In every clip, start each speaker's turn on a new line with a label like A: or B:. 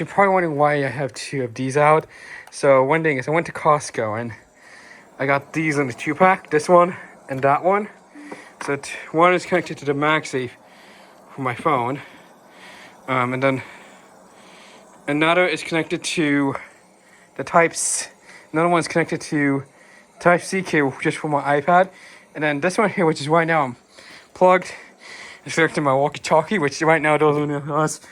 A: You're probably wondering why I have two of these out. So one thing is I went to Costco and I got these in the 2-pack, this one and that one. So one is connected to the MagSafe for my phone. And then another is connected to the Types. Another one's connected to Type-C cable just for my iPad. And then this one here, which is right now I'm plugged, is connected to my walkie-talkie, which right now does only last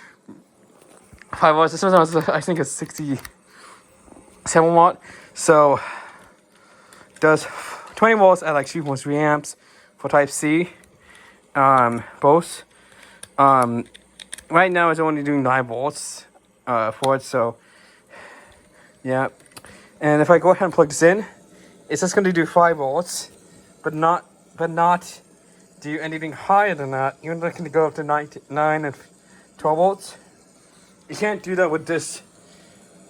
A: 5 watts. This one I think it's 67 watt. So does 20 volts at like 3.3 amps for Type-C. Both. Right now it's only doing 9 volts for it. So yeah. And if I go ahead and plug this in, it's just going to do 5 volts, but not do anything higher than that. You're not going to go up to 9 and 12 volts. You can't do that with this.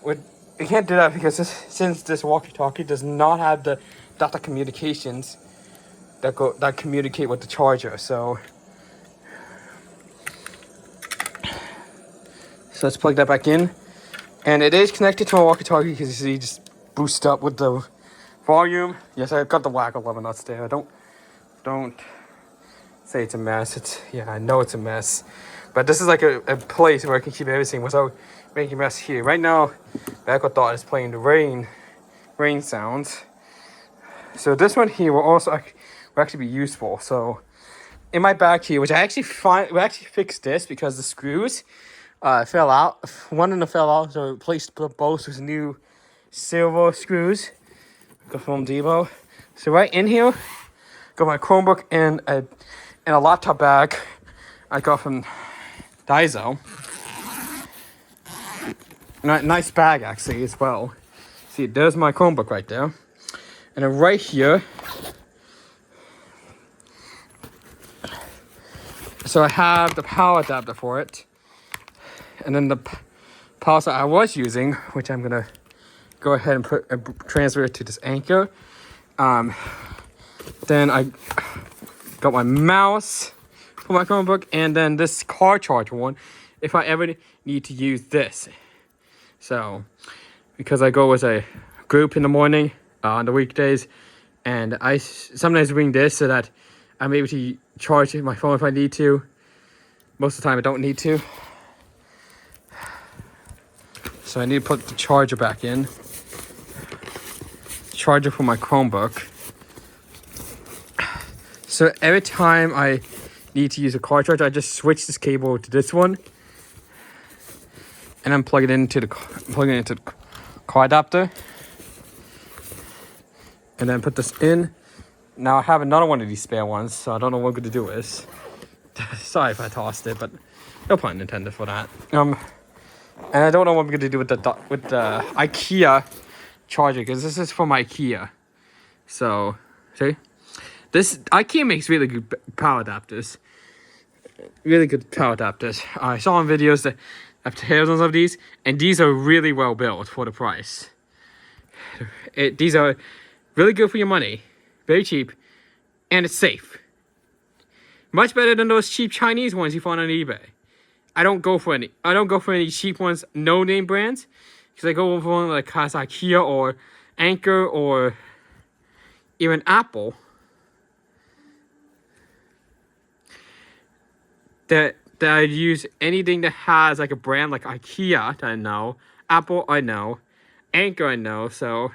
A: You can't do that because since this walkie-talkie does not have the data communications that communicate with the charger. So let's plug that back in, and it is connected to my walkie-talkie because you see, just boost up with the volume. Yes, I got the WAC 11 nuts there. Don't say it's a mess. I know it's a mess, but this is like a place where I can keep everything without making a mess here. Right now, the Echo Dot is playing the rain sounds. So this one here will actually be useful. So in my bag here, which I actually we actually fixed this because the screws fell out. One of them fell out, so I replaced both with new silver screws. Got from Depot. So right in here, got my Chromebook and a laptop bag I got from Daiso. Nice bag actually as well. See, there's my Chromebook right there. And then right here, so I have the power adapter for it. And then the power that I was using, which I'm gonna go ahead and transfer it to this Anker. Then I got my mouse for my Chromebook, and then this car charger one, if I ever need to use this. So, because I go with a group in the morning, on the weekdays, and I sometimes bring this so that I'm able to charge my phone if I need to. Most of the time I don't need to. So I need to put the charger back in. Charger for my Chromebook. So every time I need to use a car charger, I just switch this cable to this one, and then plug it into the car adapter, and then put this in. Now I have another one of these spare ones, so I don't know what I'm gonna do with this. Sorry if I tossed it, but no pun intended for that. And I don't know what I'm gonna do with the IKEA charger, because this is from IKEA. So see, this IKEA makes really good power adapters. Really good power adapters. I saw on videos that have thousands of these, and these are really well built for the price. These are really good for your money, very cheap, and it's safe. Much better than those cheap Chinese ones you find on eBay. I don't go for any cheap ones, no name brands, because I go for one like IKEA or Anker or even Apple. That I use anything that has like a brand like IKEA that I know, Apple I know, Anker I know, so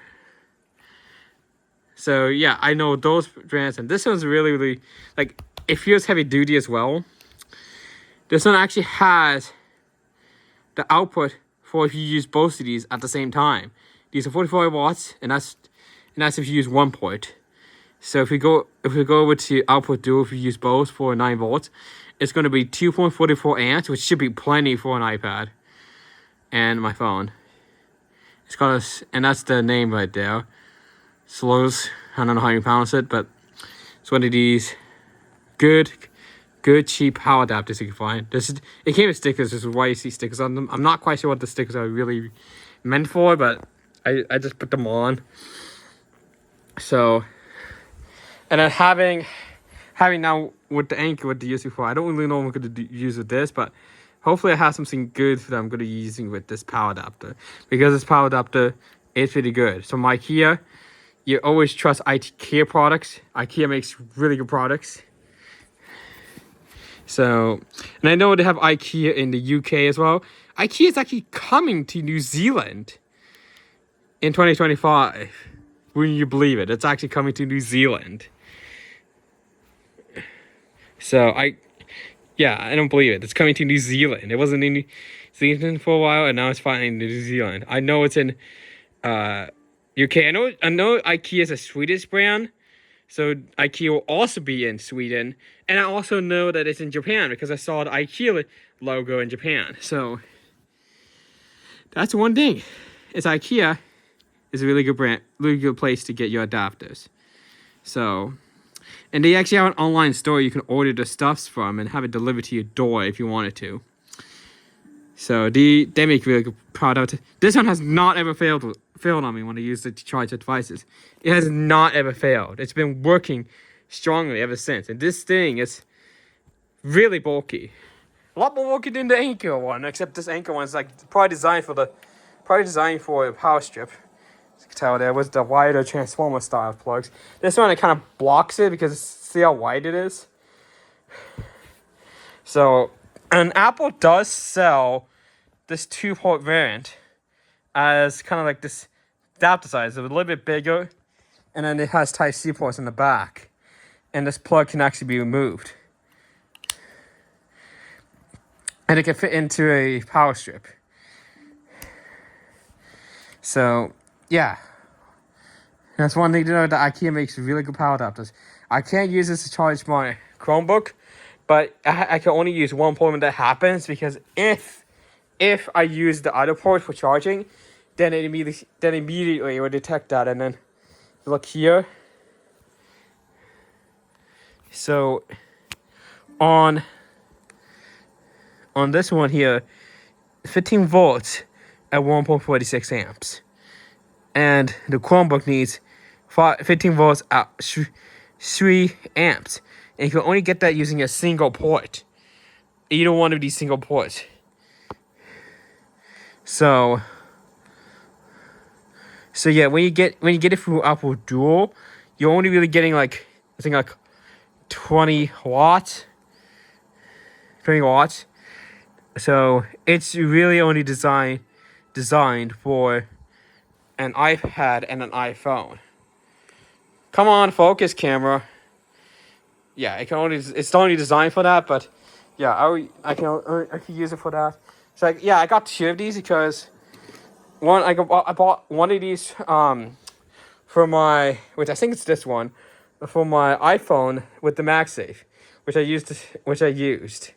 A: yeah, I know those brands, and this one's really like, it feels heavy duty as well. This one actually has the output for if you use both of these at the same time. These are 44 watts, and that's if you use one port. So if we go over to output dual, if you use both for 9 volts, it's going to be 2.44 amps, which should be plenty for an iPad and my phone. It's got and that's the name right there. Slows. I don't know how you pronounce it, but it's one of these good cheap power adapters you can find. It came with stickers. This is why you see stickers on them. I'm not quite sure what the stickers are really meant for, but I just put them on. So, and then having now with the Anker, what to use before, I don't really know what I'm going to use with this, but hopefully I have something good that I'm going to be using with this power adapter, because this power adapter is pretty good. So my IKEA, you always trust IKEA products. IKEA makes really good products. So, and I know they have IKEA in the UK as well. IKEA is actually coming to New Zealand in 2025. Wouldn't you believe it? It's actually coming to New Zealand. So I don't believe it. It's coming to New Zealand. It wasn't in New Zealand for a while, and now it's finally in New Zealand. I know it's in UK. I know IKEA is a Swedish brand, so IKEA will also be in Sweden. And I also know that it's in Japan because I saw the IKEA logo in Japan. So that's one thing. It's IKEA is a really good brand, really good place to get your adapters. So, and they actually have an online store you can order the stuffs from and have it delivered to your door if you wanted to. So they make really good product. This one has not ever failed on me when I use it to charge the devices. It has not ever failed. It's been working strongly ever since. And this thing is really bulky. A lot more bulky than the Anker one, except this Anker one is like probably designed for a power strip. As you can tell there was the wider transformer style plugs. This one, it kind of blocks it because see how wide it is. So, and Apple does sell this 2-port variant as kind of like this adapter size. It's a little bit bigger, and then it has Type-C ports in the back, and this plug can actually be removed, and it can fit into a power strip. So, yeah. That's one thing to know, that IKEA makes really good power adapters. I can't use this to charge my Chromebook, but I can only use one port when that happens, because if I use the other port for charging, then it immediately will detect that. And then look here. So on this one here, 15 volts at 1.46 amps. And the Chromebook needs 15 volts at 3 amps. And you can only get that using a single port. Either one of these single ports. So yeah, when you get it through Apple Dual, you're only really getting like 20 watts. 20 watts. So it's really only designed for an iPad and an iPhone. Come on, focus, camera. Yeah, it's only designed for that, but yeah, I can use it for that. So yeah, I got 2 of these because I bought one of these for my, which I think it's this one, for my iPhone with the MagSafe, which I used.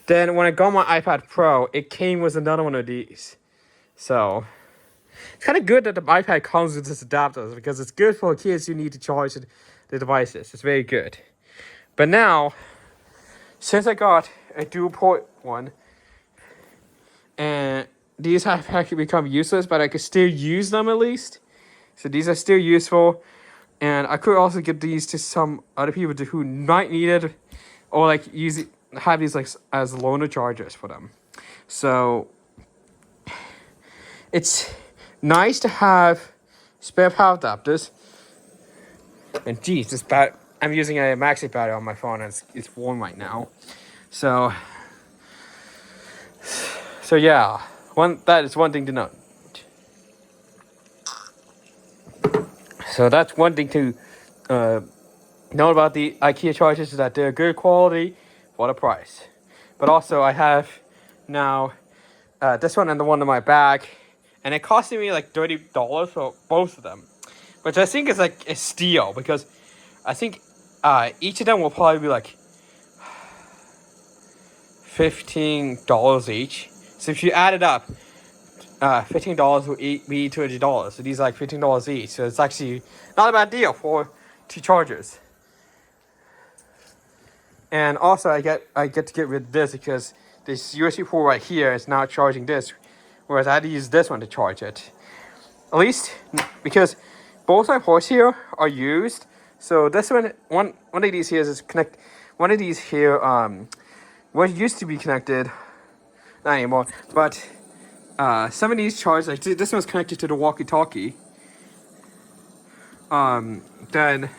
A: Then when I got my iPad Pro, it came with another one of these. So it's kind of good that the iPad comes with this adapter, because it's good for kids who need to charge the devices. It's very good. But now, since I got a dual port one, and these have actually become useless, but I could still use them at least. So these are still useful. And I could also give these to some other people who might need it, or like have these like as loaner chargers for them. So it's nice to have spare power adapters. And geez, I'm using a MagSafe battery on my phone, and it's warm right now. So yeah, that is one thing to note. So that's one thing to know about the IKEA chargers, is that they're good quality for the price. But also I have now this one and the one in my bag, and it costed me like $30 for both of them, which I think is like a steal, because I think each of them will probably be like $15 each. So if you add it up, $15 will be $200. So these are like $15 each. So it's actually not a bad deal for 2 chargers. And also I get to get rid of this, because this USB port right here is now charging this, whereas I had to use this one to charge it. At least because both my ports here are used. So this one of these here is connect. One of these here what used to be connected, not anymore, but some of these chargers, like this one's connected to the walkie-talkie. Then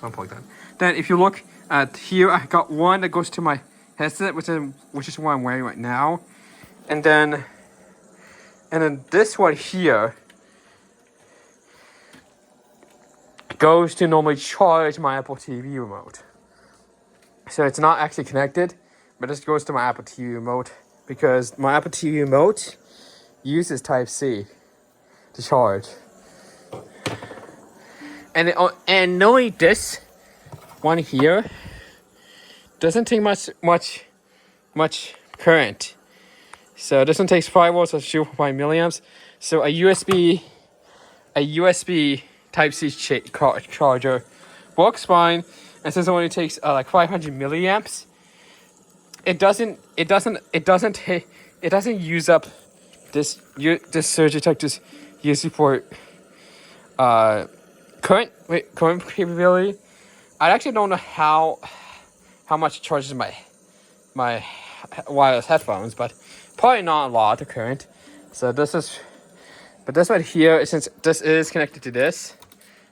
A: unplug that. Then if you look at here, I got one that goes to my headset, which is what I'm wearing right now, and then this one here goes to normally charge my Apple TV remote. So it's not actually connected, but this goes to my Apple TV remote because my Apple TV remote uses Type-C to charge. And knowing this one here doesn't take much current. So this one takes 5 volts or 0.5 milliamps. So a USB Type-C charger works fine. And since it only takes like 500 milliamps, it doesn't use up this surge type just USB for current capability. I actually don't know how much it charges my wireless headphones, but probably not a lot of current. So this one here, since this is connected to this,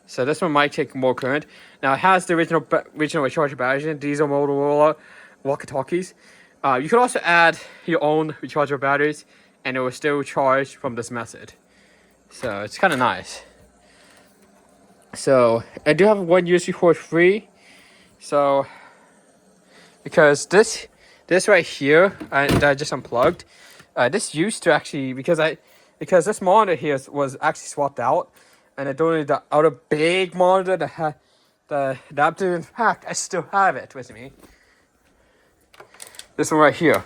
A: so this one might take more current. Now it has the original rechargeable battery, diesel Motorola walkie-talkies. You could also add your own rechargeable batteries, and it will still charge from this method. So it's kind of nice. So I do have one USB port free. So because this right here that I just unplugged, this used to actually because this monitor here was actually swapped out, and I donated the other big monitor that had the adapter. In fact, I still have it with me. This one right here.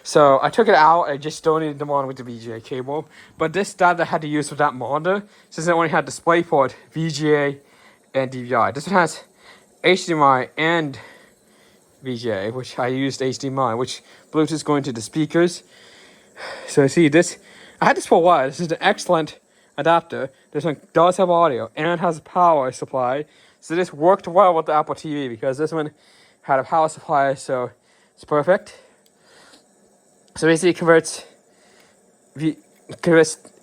A: So I took it out. I just donated the monitor with the VGA cable. But this adapter I had to use for that monitor since it only had DisplayPort, VGA, and DVI. This one has HDMI and VGA, which I used HDMI, which Bluetooth is going to the speakers. So see this, I had this for a while. This is an excellent adapter. This one does have audio and has a power supply. So this worked well with the Apple TV because this one had a power supply, so it's perfect. So basically it converts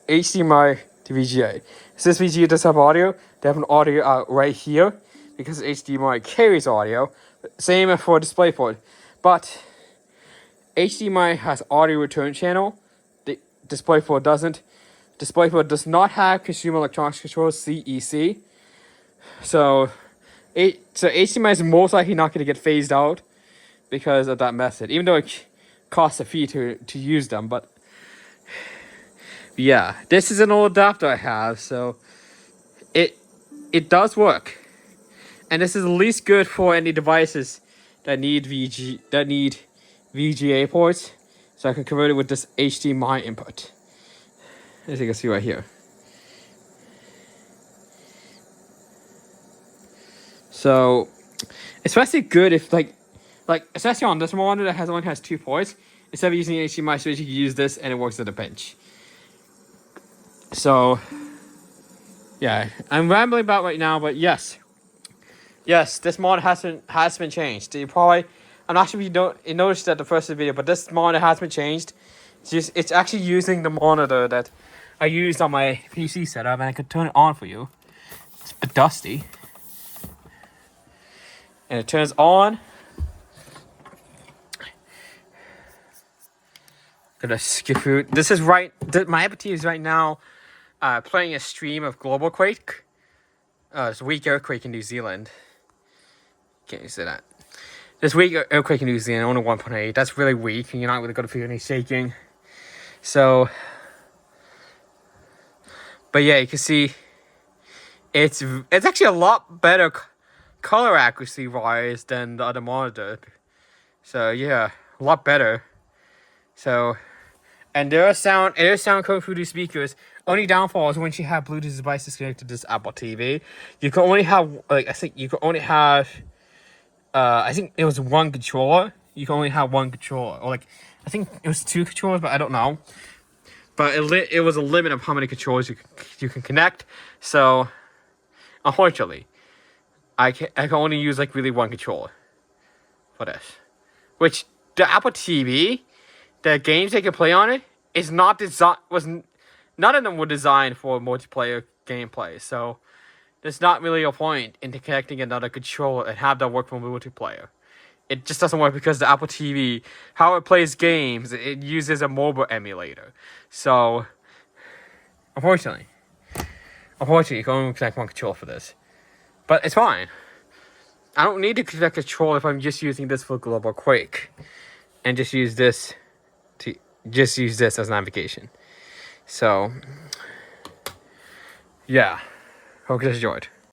A: HDMI to VGA. So this VGA does have audio. They have an audio out right here because HDMI carries audio. Same for DisplayPort. But HDMI has audio return channel. The DisplayPort doesn't. DisplayPort does not have Consumer Electronics Control, CEC. So HDMI is most likely not going to get phased out because of that method, even though it costs a fee to use them. But yeah, this is an old adapter I have, so it does work. And this is at least good for any devices that need VGA ports, so I can convert it with this HDMI input, as you can see right here. So, especially good if like especially on this monitor that only has 2 ports. Instead of using HDMI switch, you can use this, and it works at a pinch. So, yeah, I'm rambling about right now, but yes, this monitor has been changed. I'm not sure if you noticed that the first video, but this monitor has been changed. It's actually using the monitor that I used on my PC setup, and I could turn it on for you. It's a bit dusty. And it turns on. Gonna skip through. This is my Apple TV is right now playing a stream of global quake. It's a weak earthquake in New Zealand. Can't you say that? This weak earthquake in New Zealand, only 1.8. That's really weak, and you're not really gonna feel any shaking. So, but yeah, you can see it's actually a lot better color accuracy wise than the other monitor. So yeah, a lot better. So, and there is sound coming through these speakers. Only downfall is when you have Bluetooth devices connected to this Apple TV. You can only have I think it was 1 controller. You can only have 1 controller, or I think it was 2 controllers, but I don't know. But it was a limit of how many controllers you can connect. So, unfortunately, I can only use really 1 controller for this. Which the Apple TV, the games they can play on it is not none of them were designed for multiplayer gameplay. So there's not really a point in connecting another controller and have that work for multiplayer. It just doesn't work because the Apple TV, how it plays games, it uses a mobile emulator. So, unfortunately, you can only connect one controller for this. But it's fine. I don't need to connect a controller if I'm just using this for global quake, and just use this as navigation. So, yeah, hope you guys enjoyed.